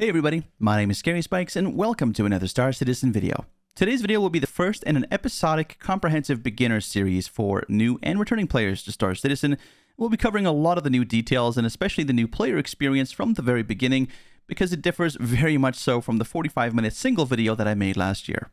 Hey everybody, my name is Scary Spikes and welcome to another Star Citizen video. Today's video will be the first in an episodic, comprehensive beginner series for new and returning players to Star Citizen. We'll be covering a lot of the new details and especially the new player experience from the very beginning because it differs very much so from the 45-minute single video that I made last year.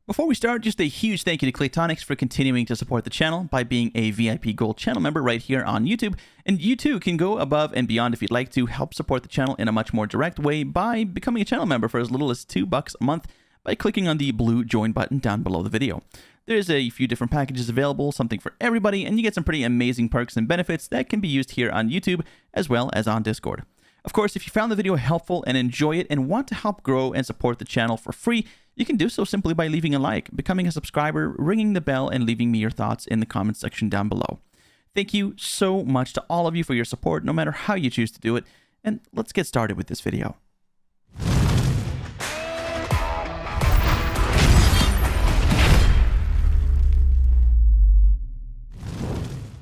Before we start, just a huge thank you to Claytonics for continuing to support the channel by being a VIP Gold channel member right here on YouTube. And you too can go above and beyond if you'd like to help support the channel in a much more direct way by becoming a channel member for as little as $2 a month by clicking on the blue join button down below the video. There's a few different packages available, something for everybody, and you get some pretty amazing perks and benefits that can be used here on YouTube as well as on Discord. Of course, if you found the video helpful and enjoy it and want to help grow and support the channel for free, you can do so simply by leaving a like, becoming a subscriber, ringing the bell, and leaving me your thoughts in the comment section down below. Thank you so much to all of you for your support, no matter how you choose to do it, and let's get started with this video.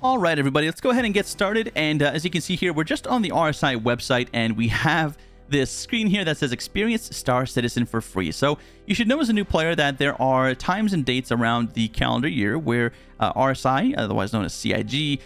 All right, everybody, let's go ahead and get started. And as you can see here, we're just on the RSI website, and we have this screen here that says Experience Star Citizen for free. So you should know as a new player that there are times and dates around the calendar year where RSI, otherwise known as CIG,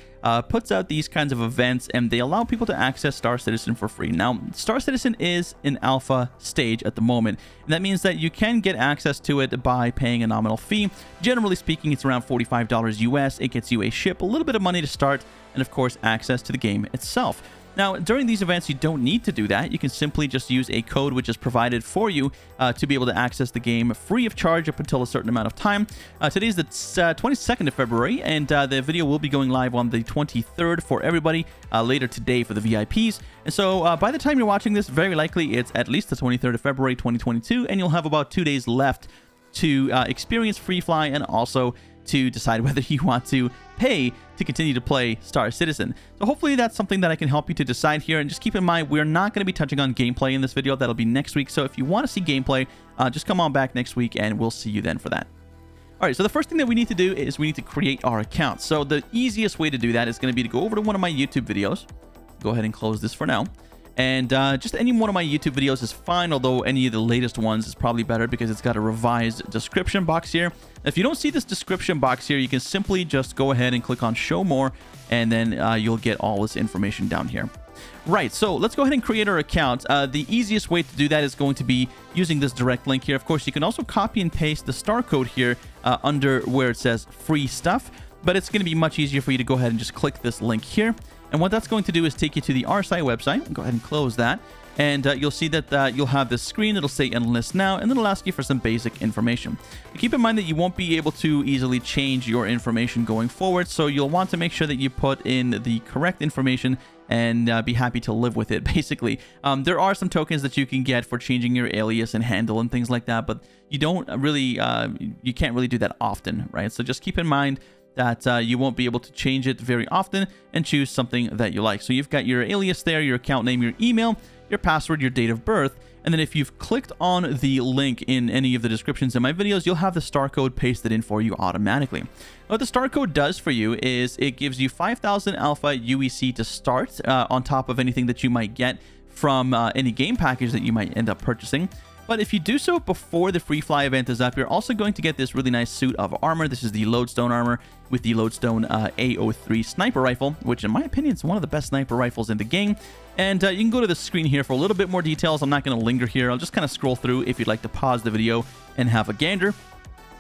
puts out these kinds of events, and they allow people to access Star Citizen for free. Now, Star Citizen is in alpha stage at the moment, and that means that you can get access to it by paying a nominal fee. Generally speaking, it's around $45 US. It gets you a ship, a little bit of money to start, and of course, access to the game itself. Now, during these events, you don't need to do that. You can simply just use a code which is provided for you to be able to access the game free of charge up until a certain amount of time. Today is the 22nd of February, and the video will be going live on the 23rd for everybody, later today for the VIPs. And so by the time you're watching this, very likely it's at least the 23rd of February 2022, and you'll have about 2 days left to experience Free Fly and also to decide whether you want to pay to continue to play Star Citizen. So hopefully that's something that I can help you to decide here. And just keep in mind, we're not going to be touching on gameplay in this video. That'll be next week. So if you want to see gameplay, just come on back next week and we'll see you then for that. All right, so the first thing that we need to do is we need to create our account. So the easiest way to do that is going to be to go over to one of my YouTube videos. Go ahead and close this for now. And just any one of my YouTube videos is fine, although any of the latest ones is probably better because it's got a revised description box here. If you don't see this description box here, you can simply just go ahead and click on Show More, and then you'll get all this information down here. Right, so let's go ahead and create our account. The easiest way to do that is going to be using this direct link here. Of course, you can also copy and paste the star code here under where it says Free Stuff, but it's going to be much easier for you to go ahead and just click this link here. And what that's going to do is take you to the RSI website. Go ahead and close that. And you'll see that you'll have this screen. It'll say Enlist Now, and it'll ask you for some basic information. But keep in mind that you won't be able to easily change your information going forward, so you'll want to make sure that you put in the correct information and be happy to live with it, basically. There are some tokens that you can get for changing your alias and handle and things like that, but you don't really, you can't really do that often, right? So just keep in mind that you won't be able to change it very often and choose something that you like. So you've got your alias there, your account name, your email, your password, your date of birth, and then if you've clicked on the link in any of the descriptions in my videos, you'll have the star code pasted in for you automatically. What the star code does for you is it gives you 5,000 alpha UEC to start on top of anything that you might get from any game package that you might end up purchasing. But if you do so before the Free Fly event is up, you're also going to get this really nice suit of armor. This is the Lodestone armor with the Lodestone A03 sniper rifle, which in my opinion is one of the best sniper rifles in the game. And you can go to the screen here for a little bit more details. I'm not going to linger here. I'll just kind of scroll through if you'd like to pause the video and have a gander.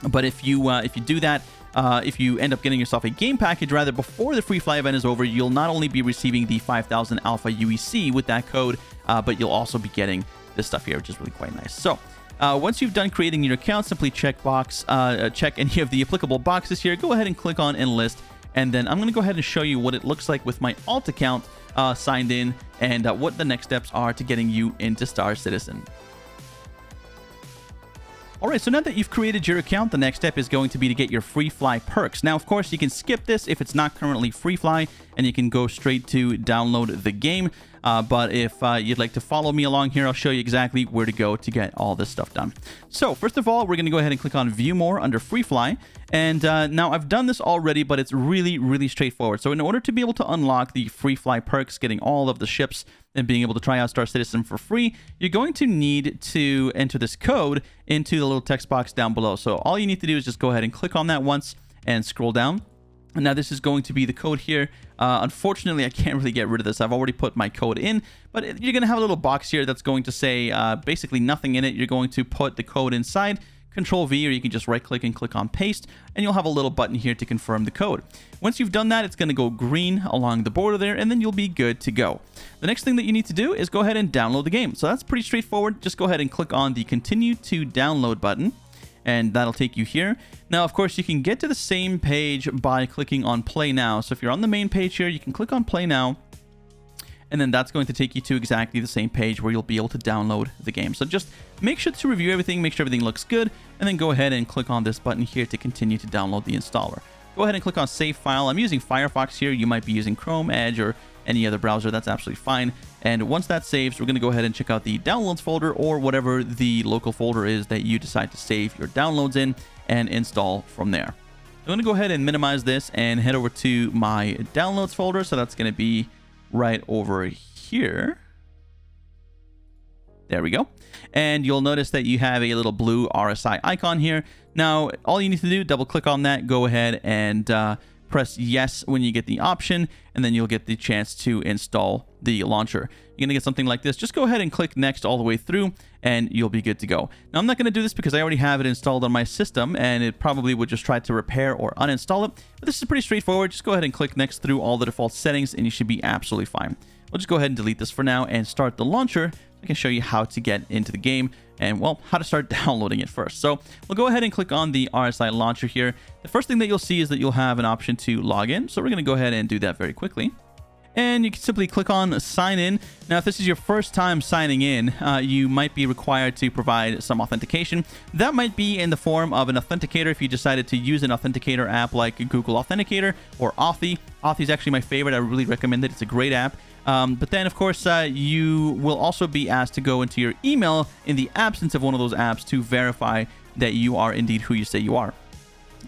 But if you do that, if you end up getting yourself a game package rather before the Free Fly event is over, you'll not only be receiving the 5,000 alpha UEC with that code, but you'll also be getting this stuff here, which is really quite nice. So once you've done creating your account, simply check any of the applicable boxes here. Go ahead and click on Enlist, and then I'm going to go ahead and show you what it looks like with my alt account signed in, and what the next steps are to getting you into Star Citizen. Alright, so now that you've created your account, the next step is going to be to get your Free Fly perks. Now, of course, you can skip this if it's not currently Free Fly, and you can go straight to download the game. But if you'd like to follow me along here, I'll show you exactly where to go to get all this stuff done. So first of all, we're going to go ahead and click on View More under Free Fly. And now I've done this already, but it's really, really straightforward. So in order to be able to unlock the Free Fly perks, getting all of the ships and being able to try out Star Citizen for free, you're going to need to enter this code into the little text box down below. So all you need to do is just go ahead and click on that once and scroll down. And now this is going to be the code here. Unfortunately, I can't really get rid of this. I've already put my code in, but you're going to have a little box here that's going to say basically nothing in it. You're going to put the code inside, Control V, or you can just right click and click on paste, and you'll have a little button here to confirm the code. Once you've done that, it's going to go green along the border there, and then you'll be good to go. The next thing that you need to do is go ahead and download the game. So that's pretty straightforward. Just go ahead and click on the Continue to Download button, and that'll take you here. Now, of course, you can get to the same page by clicking on Play Now. So if you're on the main page here, you can click on Play Now, and then that's going to take you to exactly the same page where you'll be able to download the game. So just make sure to review everything, make sure everything looks good, and then go ahead and click on this button here to continue to download the installer. Go ahead and click on Save File. I'm using Firefox here. You might be using Chrome, Edge, or any other browser. That's absolutely fine. And once that saves, we're going to go ahead and check out the Downloads folder or whatever the local folder is that you decide to save your downloads in and install from there. I'm going to go ahead and minimize this and head over to my Downloads folder. So that's going to be right over here. There we go. And you'll notice that you have a little blue RSI icon here. Now, all you need to do, double click on that, go ahead and press yes when you get the option, and then you'll get the chance to install the launcher. You're going to get something like this. Just go ahead and click next all the way through, and you'll be good to go. Now, I'm not going to do this because I already have it installed on my system, and it probably would just try to repair or uninstall it. But this is pretty straightforward. Just go ahead and click next through all the default settings, and you should be absolutely fine. We'll just go ahead and delete this for now and start the launcher. I can show you how to get into the game and, well, how to start downloading it first. So we'll go ahead and click on the RSI launcher here. The first thing that you'll see is that you'll have an option to log in. So we're going to go ahead and do that very quickly. And you can simply click on Sign In. Now, if this is your first time signing in, you might be required to provide some authentication. That might be in the form of an authenticator if you decided to use an authenticator app like Google Authenticator or Authy. Authy is actually my favorite. I really recommend it. It's a great app. But then, of course, you will also be asked to go into your email in the absence of one of those apps to verify that you are indeed who you say you are.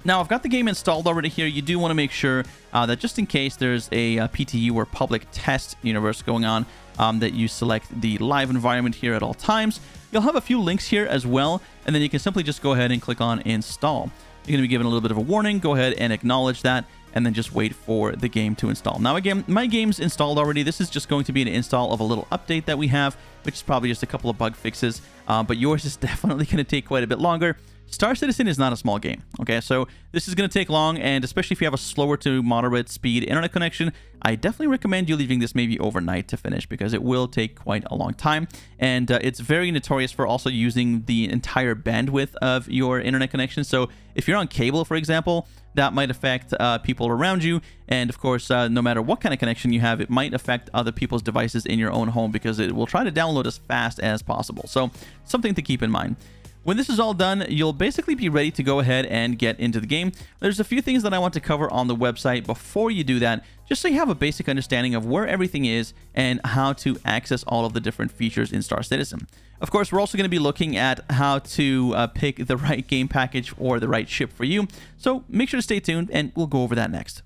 Now, I've got the game installed already here. You do want to make sure that just in case there's a PTU or public test universe going on, that you select the live environment here at all times. You'll have a few links here as well, and then you can simply just go ahead and click on Install. You're going to be given a little bit of a warning. Go ahead and acknowledge that, and then just wait for the game to install. Now, again, my game's installed already. This is just going to be an install of a little update that we have, which is probably just a couple of bug fixes, but yours is definitely going to take quite a bit longer. Star Citizen is not a small game, okay? So this is going to take long, and especially if you have a slower to moderate speed internet connection, I definitely recommend you leaving this maybe overnight to finish because it will take quite a long time. And it's very notorious for also using the entire bandwidth of your internet connection. So if you're on cable, for example, that might affect people around you. And of course, no matter what kind of connection you have, it might affect other people's devices in your own home because it will try to download as fast as possible. So something to keep in mind. When this is all done, you'll basically be ready to go ahead and get into the game. There's a few things that I want to cover on the website before you do that, just so you have a basic understanding of where everything is and how to access all of the different features in Star Citizen. Of course, we're also going to be looking at how to pick the right game package or the right ship for you. So make sure to stay tuned, and we'll go over that next.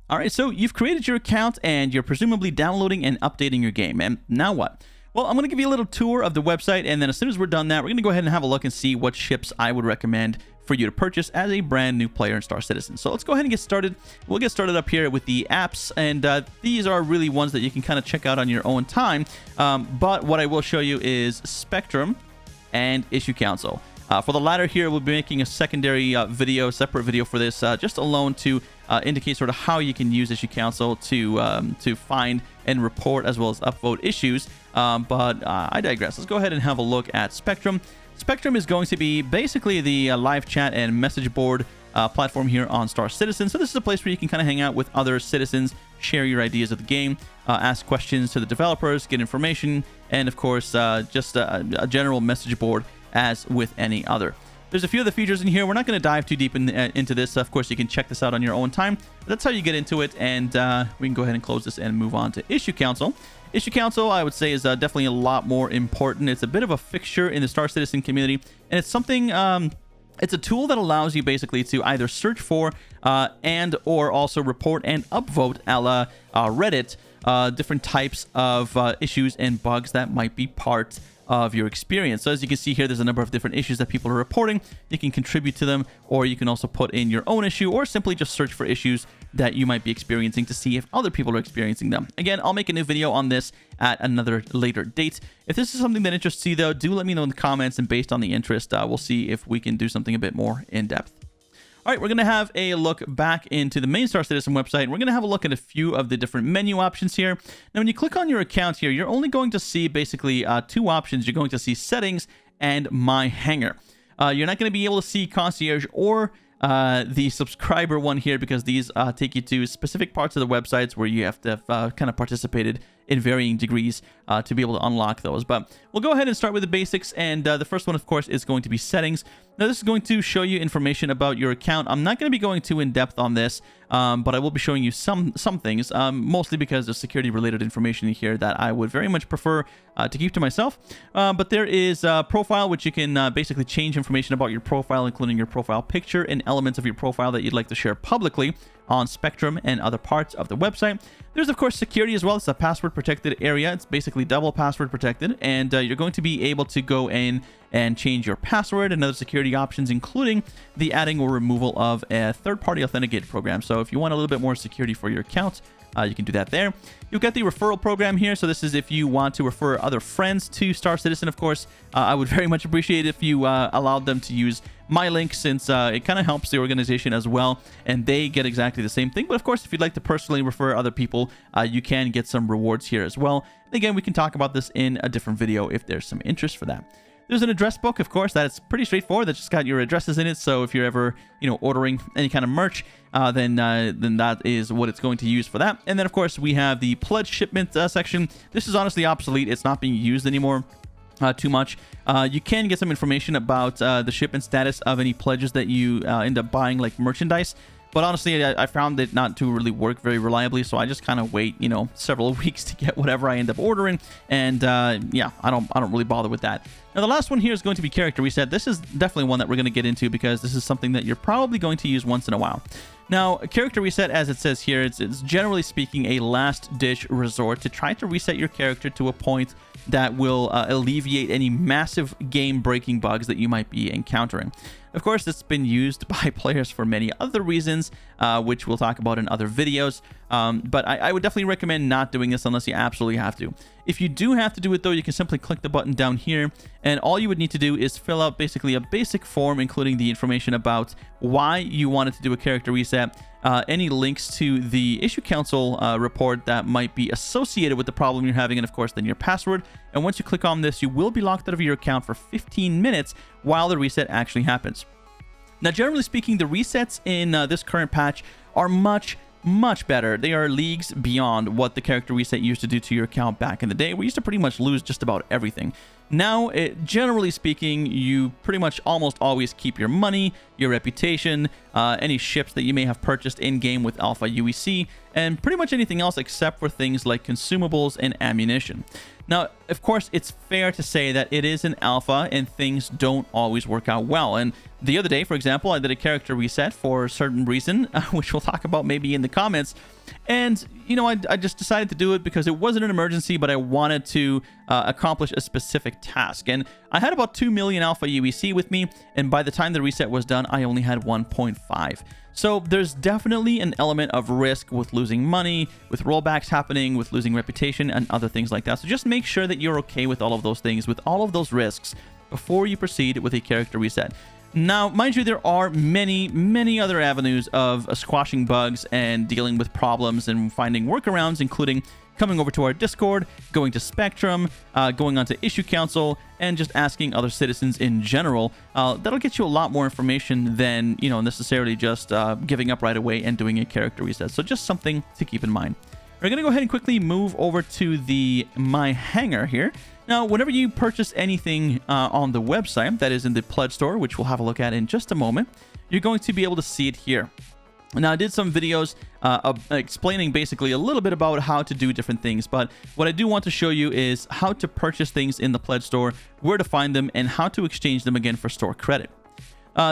All right, so you've created your account, and you're presumably downloading and updating your game. And now what? Well, I'm going to give you a little tour of the website, and then as soon as we're done that, we're going to go ahead and have a look and see what ships I would recommend for you to purchase as a brand new player in Star Citizen. So let's go ahead and get started. We'll get started up here with the apps, and these are really ones that you can kind of check out on your own time. But what I will show you is Spectrum and Issue Council. For the latter here, we'll be making a secondary separate video for this, just alone to indicate sort of how you can use Issue Council to find and report as well as upvote issues. But I digress. Let's go ahead and have a look at Spectrum. Spectrum is going to be basically the live chat and message board platform here on Star Citizen. So this is a place where you can kind of hang out with other citizens, share your ideas of the game, ask questions to the developers, get information, and of course, just a general message board as with any other. There's a few of the features in here. We're not going to dive too deep into this. Of course, you can check this out on your own time. But that's how you get into it, and we can go ahead and close this and move on to Issue Council. Issue Council, I would say, is definitely a lot more important. It's a bit of a fixture in the Star Citizen community, and it's something... It's a tool that allows you basically to either search for and or also report and upvote a la Reddit different types of issues and bugs that might be part of your experience. So as you can see here, there's a number of different issues that people are reporting. You can contribute to them, or you can also put in your own issue, or simply just search for issues that you might be experiencing to see if other people are experiencing them. Again, I'll make a new video on this at another later date. If this is something that interests you, though, do let me know in the comments, and based on the interest, we'll see if we can do something a bit more in depth. All right, we're going to have a look back into the main Star Citizen website. We're going to have a look at a few of the different menu options here. Now, when you click on your account here, you're only going to see basically two options. You're going to see Settings and My Hangar. You're not going to be able to see Concierge or the subscriber one here, because these take you to specific parts of the websites where you have to have kind of participated in varying degrees to be able to unlock those. But we'll go ahead and start with the basics, and the first one, of course, is going to be Settings. Now, this is going to show you information about your account. I'm not going to be going too in-depth on this, but I will be showing you some things, mostly because there's security-related information in here that I would very much prefer to keep to myself. But there is Profile, which you can basically change information about your profile, including your profile picture and elements of your profile that you'd like to share publicly on Spectrum and other parts of the website. There's, of course, security as well. It's a password-protected area. It's basically double password protected, and you're going to be able to go in and change your password and other security options, including the adding or removal of a third-party authenticated program. So if you want a little bit more security for your account, you can do that there. You'll get the referral program here. So this is if you want to refer other friends to Star Citizen, of course. I would very much appreciate it if you allowed them to use my link, since it kind of helps the organization as well, and they get exactly the same thing. But of course, if you'd like to personally refer other people, you can get some rewards here as well. And again, we can talk about this in a different video if there's some interest for that. There's an address book, of course, that's pretty straightforward. That's just got your addresses in it. So if you're ever, ordering any kind of merch, then that is what it's going to use for that. And then, of course, we have the pledge shipment section. This is honestly obsolete. It's not being used anymore too much. You can get some information about the shipment status of any pledges that you end up buying, like merchandise. But honestly, I found it not to really work very reliably, so I just kind of wait, several weeks to get whatever I end up ordering, and yeah, I don't really bother with that. Now, the last one here is going to be character reset. This is definitely one that we're going to get into, because this is something that you're probably going to use once in a while. Now, character reset, as it says here, it's generally speaking a last-ditch resort to try to reset your character to a point that will alleviate any massive game-breaking bugs that you might be encountering. Of course, it's been used by players for many other reasons, which we'll talk about in other videos. But I would definitely recommend not doing this unless you absolutely have to. If you do have to do it, though, you can simply click the button down here, and all you would need to do is fill out basically a basic form, including the information about why you wanted to do a character reset, any links to the Issue Council report that might be associated with the problem you're having, and of course then your password. And once you click on this, you will be locked out of your account for 15 minutes while the reset actually happens. Now, generally speaking, the resets in this current patch are much better. They are leagues beyond what the character reset used to do to your account back in the day. We used to pretty much lose just about everything. Now, generally speaking, you pretty much almost always keep your money, your reputation, any ships that you may have purchased in-game with Alpha UEC, and pretty much anything else except for things like consumables and ammunition. Now, of course, it's fair to say that it is an alpha and things don't always work out well. And the other day, for example, I did a character reset for a certain reason, which we'll talk about maybe in the comments. And, I just decided to do it because it wasn't an emergency, but I wanted to accomplish a specific task. And I had about 2 million Alpha UEC with me, and by the time the reset was done, I only had 1.5. So there's definitely an element of risk with losing money, with rollbacks happening, with losing reputation, and other things like that. So just make sure that you're okay with all of those things, with all of those risks, before you proceed with a character reset. Now, mind you, there are many other avenues of squashing bugs and dealing with problems and finding workarounds, including coming over to our Discord, going to Spectrum, going onto Issue Council, and just asking other citizens in general. That'll get you a lot more information than, necessarily just giving up right away and doing a character reset. So just something to keep in mind. We're going to go ahead and quickly move over to the My Hangar here. Now, whenever you purchase anything on the website that is in the pledge store, which we'll have a look at in just a moment, you're going to be able to see it here. Now, I did some videos explaining basically a little bit about how to do different things, but what I do want to show you is how to purchase things in the pledge store, where to find them, and how to exchange them again for store credit.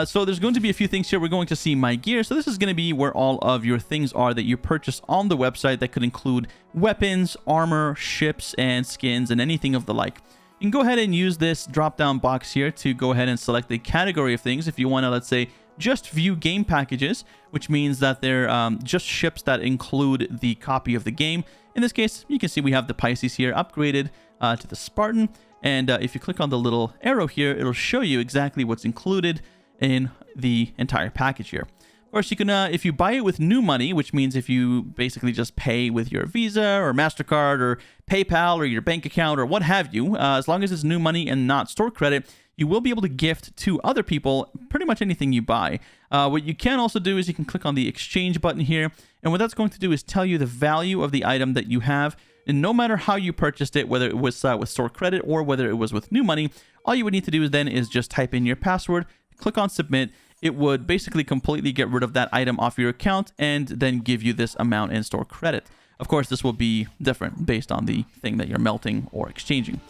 So there's going to be a few things here. We're going to see My Gear. So this is going to be where all of your things are that you purchase on the website. That could include weapons, armor, ships, and skins, and anything of the like. You can go ahead and use this drop-down box here to go ahead and select the category of things. If you want to, let's say, just view game packages, which means that they're just ships that include the copy of the game. In this case, you can see we have the Pisces here upgraded to the Spartan. And if you click on the little arrow here, it'll show you exactly what's included in the entire package here. Of course, you can, if you buy it with new money, which means if you basically just pay with your Visa or MasterCard or PayPal or your bank account or what have you, as long as it's new money and not store credit, you will be able to gift to other people pretty much anything you buy. What you can also do is you can click on the exchange button here, and what that's going to do is tell you the value of the item that you have. And no matter how you purchased it, whether it was with store credit or whether it was with new money, all you would need to do is just type in your password, click on submit. It would basically completely get rid of that item off your account and then give you this amount in store credit. Of course, this will be different based on the thing that you're melting or exchanging.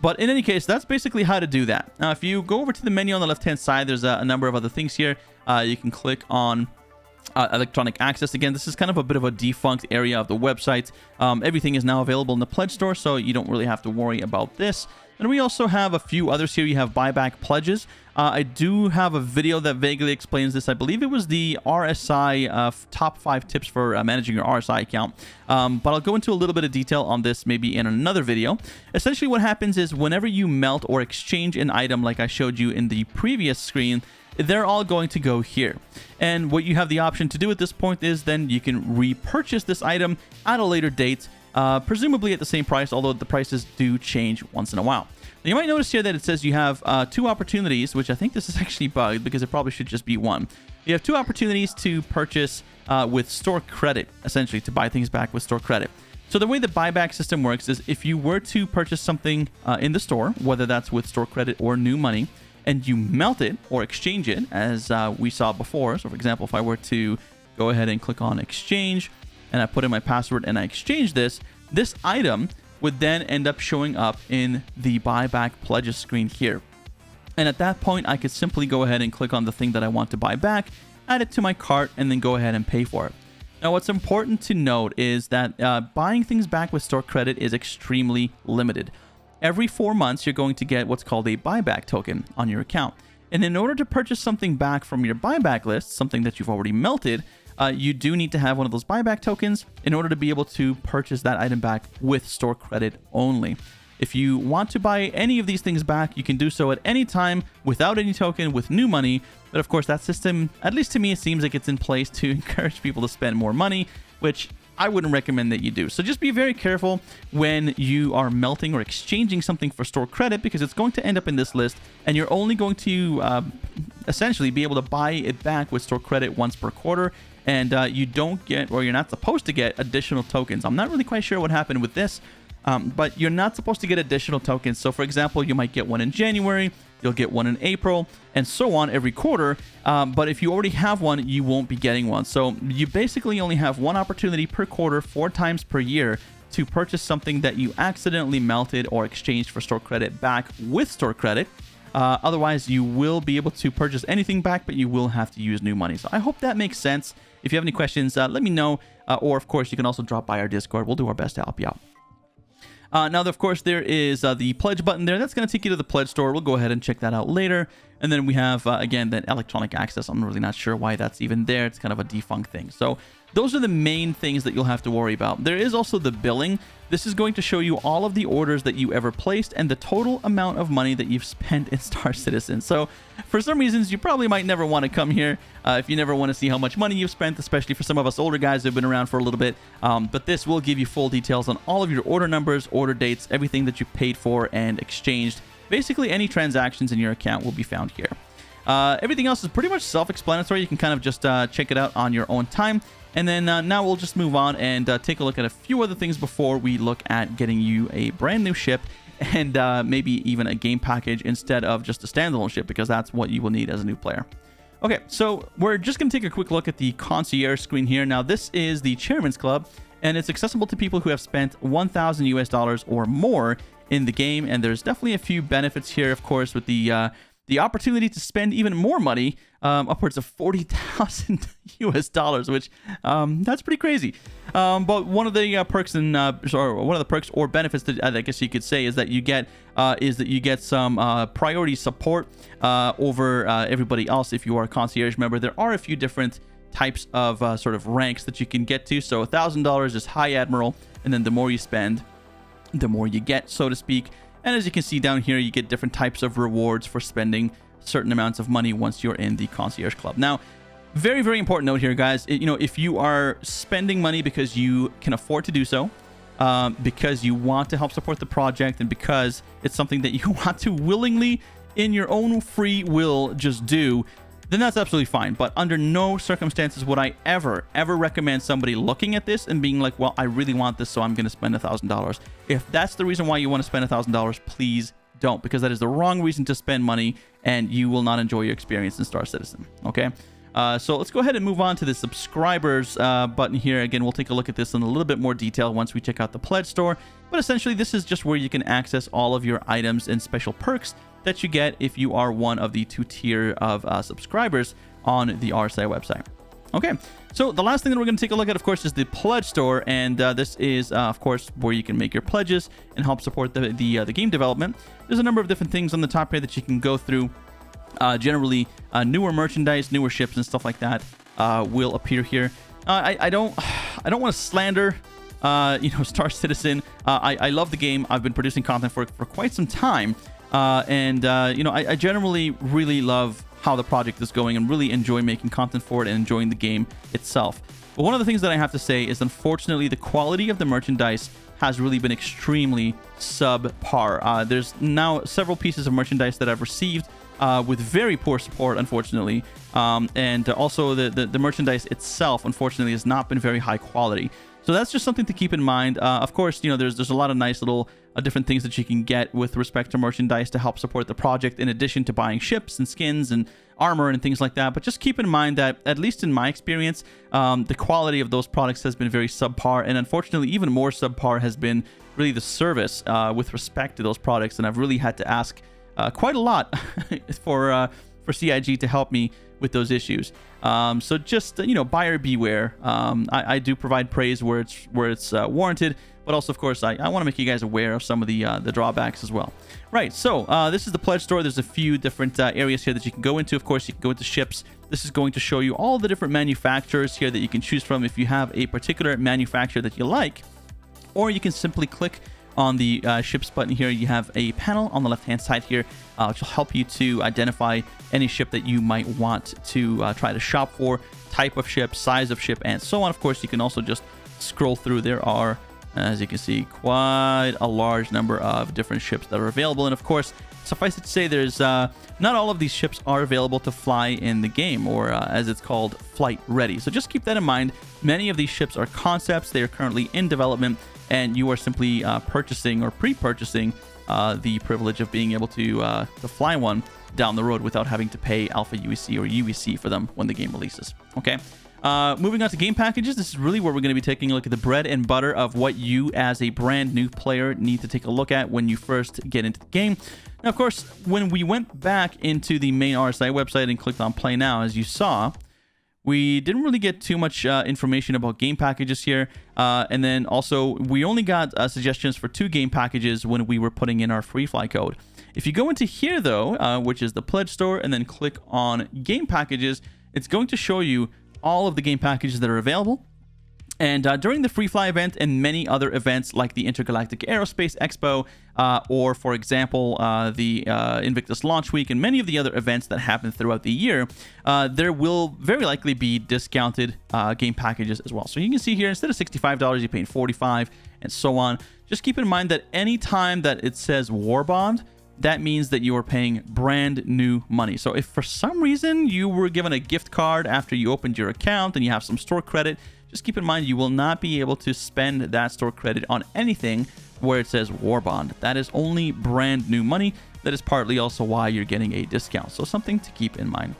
But in any case, that's basically how to do that. Now, if you go over to the menu on the left-hand side, there's a number of other things here. You can click on electronic access. Again, this is kind of a bit of a defunct area of the website. Everything is now available in the pledge store, so you don't really have to worry about this. And we also have a few others here. You have buyback pledges. I do have a video that vaguely explains this. I believe it was the RSI top 5 tips for managing your RSI account. But I'll go into a little bit of detail on this maybe in another video. Essentially what happens is whenever you melt or exchange an item like I showed you in the previous screen, they're all going to go here. And what you have the option to do at this point is then you can repurchase this item at a later date, presumably at the same price, although the prices do change once in a while. Now, you might notice here that it says you have 2 opportunities, which I think this is actually bugged because it probably should just be 1. You have 2 opportunities to purchase with store credit, essentially, to buy things back with store credit. So the way the buyback system works is if you were to purchase something in the store, whether that's with store credit or new money, and you melt it or exchange it, as we saw before. So for example, if I were to go ahead and click on exchange, and I put in my password and I exchange this item would then end up showing up in the buyback pledges screen here. And at that point, I could simply go ahead and click on the thing that I want to buy back, add it to my cart, and then go ahead and pay for it. Now, what's important to note is that buying things back with store credit is extremely limited. Every 4 months, you're going to get what's called a buyback token on your account. And in order to purchase something back from your buyback list, something that you've already melted, you do need to have one of those buyback tokens in order to be able to purchase that item back with store credit only. If you want to buy any of these things back, you can do so at any time without any token with new money. But of course, that system, at least to me, it seems like it's in place to encourage people to spend more money, which I wouldn't recommend that you do. So just be very careful when you are melting or exchanging something for store credit, because it's going to end up in this list and you're only going to essentially be able to buy it back with store credit once per quarter. And you don't get, or you're not supposed to get, additional tokens. I'm not really quite sure what happened with this, but you're not supposed to get additional tokens. So for example, you might get one in January, you'll get one in April, and so on every quarter. But if you already have one, you won't be getting one. So you basically only have one opportunity per quarter, 4 times per year, to purchase something that you accidentally melted or exchanged for store credit back with store credit. Otherwise, you will be able to purchase anything back, but you will have to use new money. So I hope that makes sense. If you have any questions, let me know. Or, of course, you can also drop by our Discord. We'll do our best to help you out. Now, of course, there is the pledge button there. That's going to take you to the pledge store. We'll go ahead and check that out later. And then we have, again, that electronic access. I'm really not sure why that's even there. It's kind of a defunct thing. So those are the main things that you'll have to worry about. There is also the billing. This is going to show you all of the orders that you ever placed and the total amount of money that you've spent in Star Citizen. So for some reasons, you probably might never want to come here if you never want to see how much money you've spent, especially for some of us older guys who've been around for a little bit. But this will give you full details on all of your order numbers, order dates, everything that you paid for and exchanged. Basically, any transactions in your account will be found here. Everything else is pretty much self-explanatory. You can kind of just check it out on your own time. And then now we'll just move on and take a look at a few other things before we look at getting you a brand new ship and maybe even a game package instead of just a standalone ship, because that's what you will need as a new player. Okay, so we're just going to take a quick look at the concierge screen here. Now, this is the Chairman's Club, and it's accessible to people who have spent $1,000 or more in the game. And there's definitely a few benefits here, of course, with the opportunity to spend even more money, upwards of $40,000 which that's pretty crazy. But one of the perks and one of the perks or benefits that I guess you could say is that you get some priority support over everybody else if you are a concierge member. There are a few different types of sort of ranks that you can get to. So $1,000 is High Admiral, and then the more you spend, the more you get, so to speak. And as you can see down here, you get different types of rewards for spending certain amounts of money once you're in the Concierge Club. Now, very, very important note here, guys. If you are spending money because you can afford to do so, because you want to help support the project, and because it's something that you want to willingly, in your own free will, just do, then that's absolutely fine. But under no circumstances would I ever recommend somebody looking at this and being like, well, I really want this, so I'm going to spend $1,000. If that's the reason why you want to spend $1,000, please don't, because that is the wrong reason to spend money, and you will not enjoy your experience in Star Citizen. Okay, so let's go ahead and move on to the subscribers button here. Again, we'll take a look at this in a little bit more detail once we check out the pledge store, but essentially this is just where you can access all of your items and special perks that you get if you are one of the 2-tier of subscribers on the RSI website. Okay, so the last thing that we're going to take a look at, of course, is the pledge store, and this is, of course, where you can make your pledges and help support the game development. There's a number of different things on the top here that you can go through. Generally, newer merchandise, newer ships, and stuff like that will appear here. I don't want to slander Star Citizen. I love the game. I've been producing content for quite some time. I generally really love how the project is going and really enjoy making content for it and enjoying the game itself. But one of the things that I have to say is, unfortunately, the quality of the merchandise has really been extremely subpar. There's now several pieces of merchandise that I've received with very poor support, unfortunately. And also the merchandise itself, unfortunately, has not been very high quality. So that's just something to keep in mind. Of course, there's a lot of nice little different things that you can get with respect to merchandise to help support the project, in addition to buying ships and skins and armor and things like that. But just keep in mind that, at least in my experience, the quality of those products has been very subpar. And unfortunately, even more subpar has been really the service with respect to those products. And I've really had to ask quite a lot for CIG to help me with those issues. So just buyer beware. I do provide praise where it's warranted, but also, of course, I want to make you guys aware of some of the drawbacks as well. Right, so this is the pledge store. There's a few different areas here that you can go into. Of course, you can go into ships. This is going to show you all the different manufacturers here that you can choose from if you have a particular manufacturer that you like, or you can simply click on the ships button here. You have a panel on the left hand side here, which will help you to identify any ship that you might want to try to shop for, type of ship, size of ship, and so on. Of course, you can also just scroll through. There are, as you can see, quite a large number of different ships that are available. And of course, suffice it to say, there's not all of these ships are available to fly in the game, or as it's called, flight ready. So just keep that in mind. Many of these ships are concepts. They are currently in development, and you are simply purchasing or pre-purchasing the privilege of being able to fly one down the road without having to pay Alpha UEC or UEC for them when the game releases. Okay. Moving on to game packages, this is really where we're going to be taking a look at the bread and butter of what you as a brand new player need to take a look at when you first get into the game. Now, of course, when we went back into the main RSI website and clicked on Play Now, as you saw, we didn't really get too much information about game packages here. And then also, we only got suggestions for 2 game packages when we were putting in our free fly code. If you go into here, though, which is the pledge store, and then click on game packages, it's going to show you all of the game packages that are available. And during the Free Fly event and many other events like the Intergalactic Aerospace Expo, or for example, the Invictus Launch Week, and many of the other events that happen throughout the year, there will very likely be discounted game packages as well. So you can see here, instead of $65, you're paying $45, and so on. Just keep in mind that any time that it says War Bond, that means that you are paying brand new money. So if for some reason you were given a gift card after you opened your account and you have some store credit, just keep in mind you will not be able to spend that store credit on anything where it says War Bond. That is only brand new money. That is partly also why you're getting a discount. So something to keep in mind.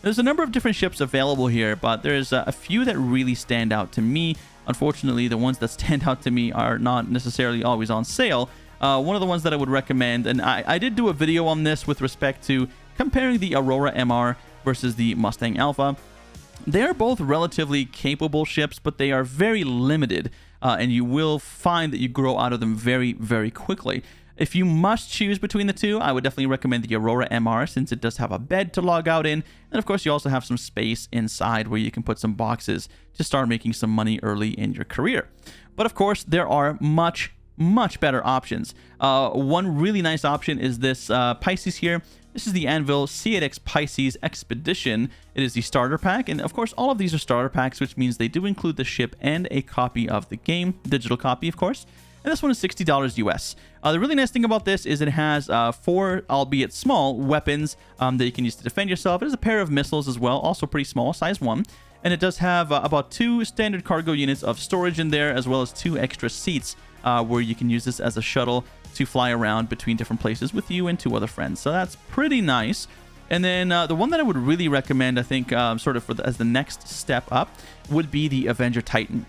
There's a number of different ships available here, but there's a few that really stand out to me. Unfortunately, the ones that stand out to me are not necessarily always on sale. One of the ones that I would recommend, and I did do a video on this with respect to comparing the Aurora MR versus the Mustang Alpha. They are both relatively capable ships, but they are very limited, and you will find that you grow out of them very, very quickly. If you must choose between the two, I would definitely recommend the Aurora MR since it does have a bed to log out in. And of course, you also have some space inside where you can put some boxes to start making some money early in your career. But of course, there are much better options. One really nice option is this Pisces here. This is the Anvil C8X Pisces Expedition. It is the starter pack, and of course all of these are starter packs, which means they do include the ship and a copy of the game, digital copy of course. And this one is $60 US. The really nice thing about this is it has 4, albeit small, weapons that you can use to defend yourself. It has a pair of missiles as well, also pretty small, size 1. And it does have about 2 standard cargo units of storage in there, as well as 2 extra seats where you can use this as a shuttle to fly around between different places with you and 2 other friends. So that's pretty nice. And then the one that I would really recommend, I think, sort of as the next step up, would be the Avenger Titan.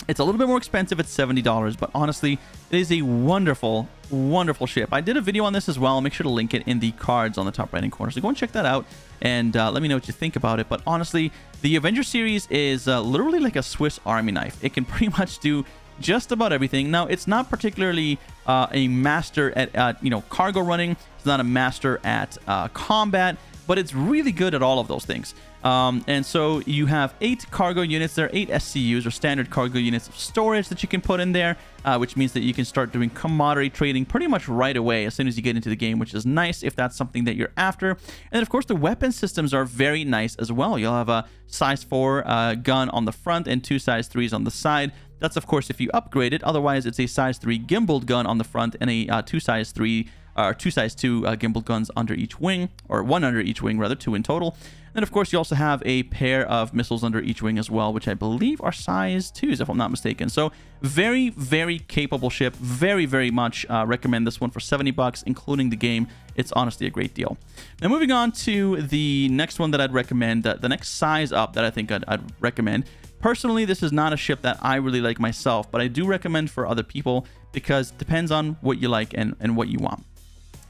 It's a little bit more expensive at $70, but honestly, it is a wonderful, wonderful ship. I did a video on this as well. I'll make sure to link it in the cards on the top right-hand corner. So go and check that out and let me know what you think about it. But honestly, the Avenger series is literally like a Swiss Army knife. It can pretty much do just about everything. Now, it's not particularly a master at cargo running. It's not a master at combat, but it's really good at all of those things. And so you have 8 cargo units. There are 8 SCUs, or standard cargo units of storage, that you can put in there, which means that you can start doing commodity trading pretty much right away as soon as you get into the game, which is nice if that's something that you're after. And of course, the weapon systems are very nice as well. You'll have a size 4 gun on the front and 2 size 3s on the side. That's, of course, if you upgrade it. Otherwise, it's a size 3 gimbaled gun on the front and a 2 size 3 or 2 size 2 gimbaled guns under each wing, or 1 under each wing, rather, 2 in total. And of course, you also have a pair of missiles under each wing as well, which I believe are size 2s, if I'm not mistaken. So very, very capable ship. Very, very much recommend this one for $70, including the game. It's honestly a great deal. Now, moving on to the next one that I'd recommend, the next size up that I think I'd recommend. Personally, this is not a ship that I really like myself, but I do recommend for other people because it depends on what you like and what you want.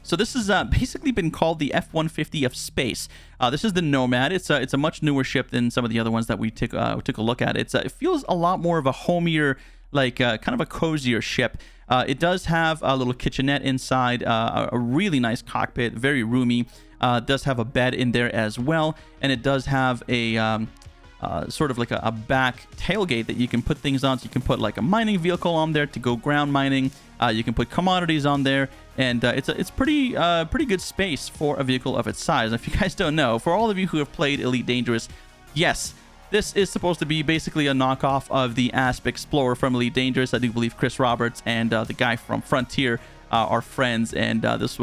So this has basically been called the F-150 of space. This is the Nomad. It's a much newer ship than some of the other ones that we took a look at. It feels a lot more of a homier, like kind of a cozier ship. It does have a little kitchenette inside, a really nice cockpit, very roomy. It does have a bed in there as well, and it does have a sort of like a back tailgate that you can put things on. So you can put like a mining vehicle on there to go ground mining. You can put commodities on there, and it's pretty good space for a vehicle of its size. And if you guys don't know, for all of you who have played Elite Dangerous, yes, this is supposed to be basically a knockoff of the Asp Explorer from Elite Dangerous. I do believe Chris Roberts and the guy from Frontier are friends, and this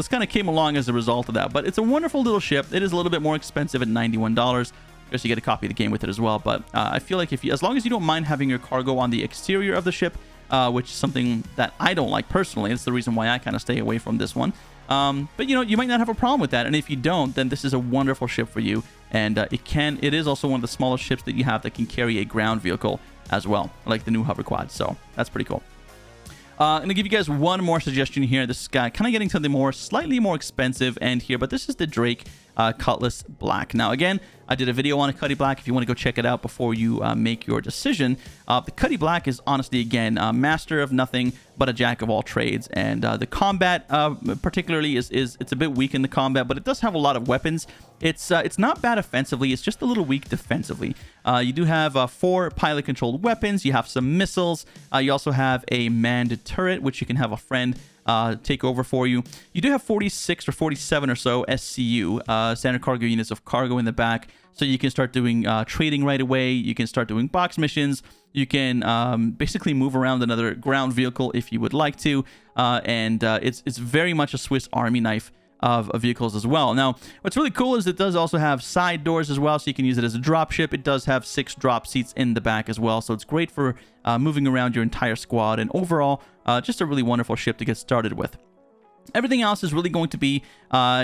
kind of came along as a result of that. But it's a wonderful little ship. It is a little bit more expensive at $91. You get a copy of the game with it as well, but I feel like as long as you don't mind having your cargo on the exterior of the ship, which is something that I don't like personally, it's the reason why I kind of stay away from this one. But you might not have a problem with that, and if you don't, then this is a wonderful ship for you. And it is also one of the smallest ships that you have that can carry a ground vehicle as well, like the new hover quad. So that's pretty cool. I'm going to give you guys one more suggestion here. This is kind of getting to the slightly more expensive end here, but this is the Drake Cutlass Black. Now, again, I did a video on a Cutty Black if you want to go check it out before you make your decision. The Cutty Black is honestly, again, a master of nothing but a jack of all trades, and the combat particularly it's a bit weak in the combat, but it does have a lot of weapons. It's not bad offensively, it's just a little weak defensively. You do have 4 pilot-controlled weapons, you have some missiles, you also have a manned turret, which you can have a friend take over for you. You do have 46 or 47 or so SCU, standard cargo units of cargo in the back, so you can start doing trading right away. You can start doing box missions. You can basically move around another ground vehicle if you would like to, and it's very much a Swiss Army knife of vehicles as well. Now, what's really cool is it does also have side doors as well, so you can use it as a drop ship. It does have 6 drop seats in the back as well, so it's great for moving around your entire squad, and overall, just a really wonderful ship to get started with. Everything else is really going to be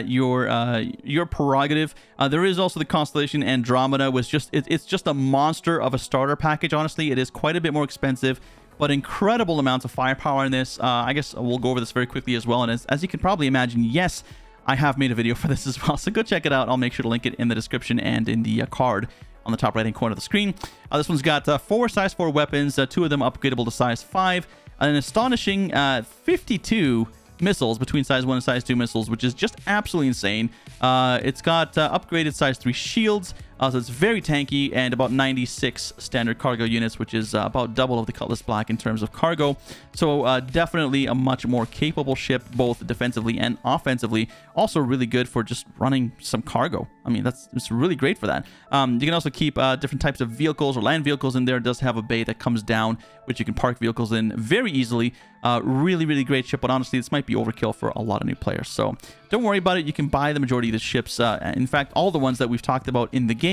your prerogative. There is also the Constellation Andromeda, which it's just a monster of a starter package. Honestly, it is quite a bit more expensive, but incredible amounts of firepower in this. I guess we'll go over this very quickly as well. And as you can probably imagine, yes, I have made a video for this as well, so go check it out. I'll make sure to link it in the description and in the card on the top right hand corner of the screen. This one's got 4 size 4 weapons, 2 of them upgradable to size 5, an astonishing 52 missiles between size 1 and size 2 missiles, which is just absolutely insane. It's got upgraded size 3 shields, so it's very tanky, and about 96 standard cargo units, which is about double of the Cutlass Black in terms of cargo. So definitely a much more capable ship, both defensively and offensively. Also really good for just running some cargo. I mean, it's really great for that. You can also keep different types of vehicles or land vehicles in there. It does have a bay that comes down, which you can park vehicles in very easily. Really, really great ship, but honestly, this might be overkill for a lot of new players. So don't worry about it. You can buy the majority of the ships. In fact, all the ones that we've talked about in the game.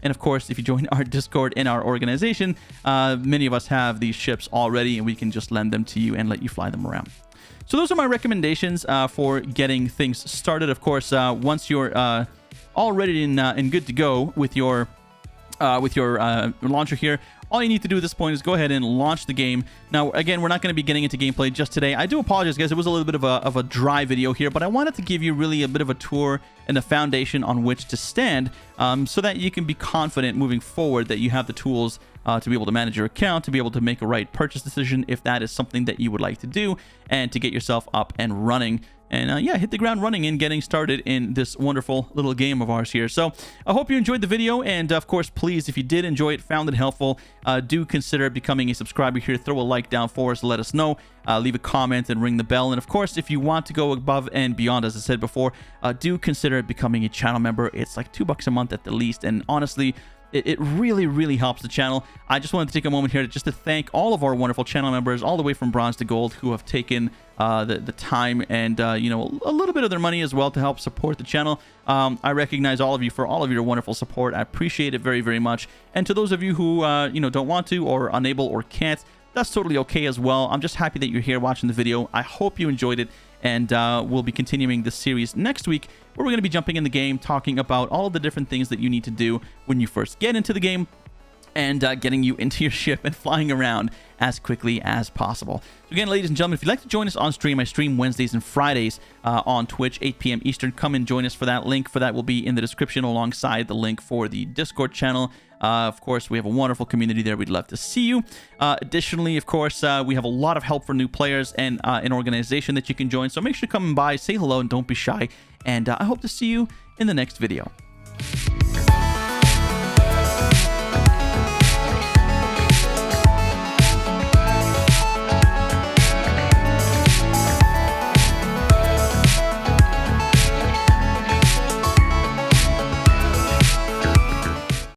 And of course, if you join our Discord in our organization, many of us have these ships already, and we can just lend them to you and let you fly them around. So those are my recommendations for getting things started. Of course, once you're all ready and good to go with your launcher here, all you need to do at this point is go ahead and launch the game. Now, again, we're not going to be getting into gameplay just today. I do apologize, guys. It was a little bit of a dry video here, but I wanted to give you really a bit of a tour and a foundation on which to stand, so that you can be confident moving forward that you have the tools to be able to manage your account, to be able to make a right purchase decision if that is something that you would like to do, and to get yourself up and running. And yeah, hit the ground running and getting started in this wonderful little game of ours here. So I hope you enjoyed the video, and of course, please, if you did enjoy it, found it helpful, do consider becoming a subscriber here. Throw a like down for us, let us know, leave a comment and ring the bell. And of course, if you want to go above and beyond, as I said before, do consider becoming a channel member. It's like $2 a month at the least, and honestly, it really, really helps the channel. I just wanted to take a moment here to thank all of our wonderful channel members, all the way from bronze to gold, who have taken the time and you know, a little bit of their money as well to help support the channel. I recognize all of you for all of your wonderful support. I appreciate it very, very much. And to those of you who you know, don't want to, or unable, or can't, that's totally okay as well. I'm just happy that you're here watching the video. I hope you enjoyed it, and we'll be continuing this series next week, where we're going to be jumping in the game, talking about all of the different things that you need to do when you first get into the game, and getting you into your ship and flying around as quickly as possible. So again, ladies and gentlemen, if you'd like to join us on stream, I stream Wednesdays and Fridays on Twitch, 8 p.m. Eastern. Come and join us for that. Link for that will be in the description, alongside the link for the Discord channel. Of course, we have a wonderful community there. We'd love to see you. Additionally, of course, we have a lot of help for new players and an organization that you can join. So make sure to come by, say hello, and don't be shy. And I hope to see you in the next video.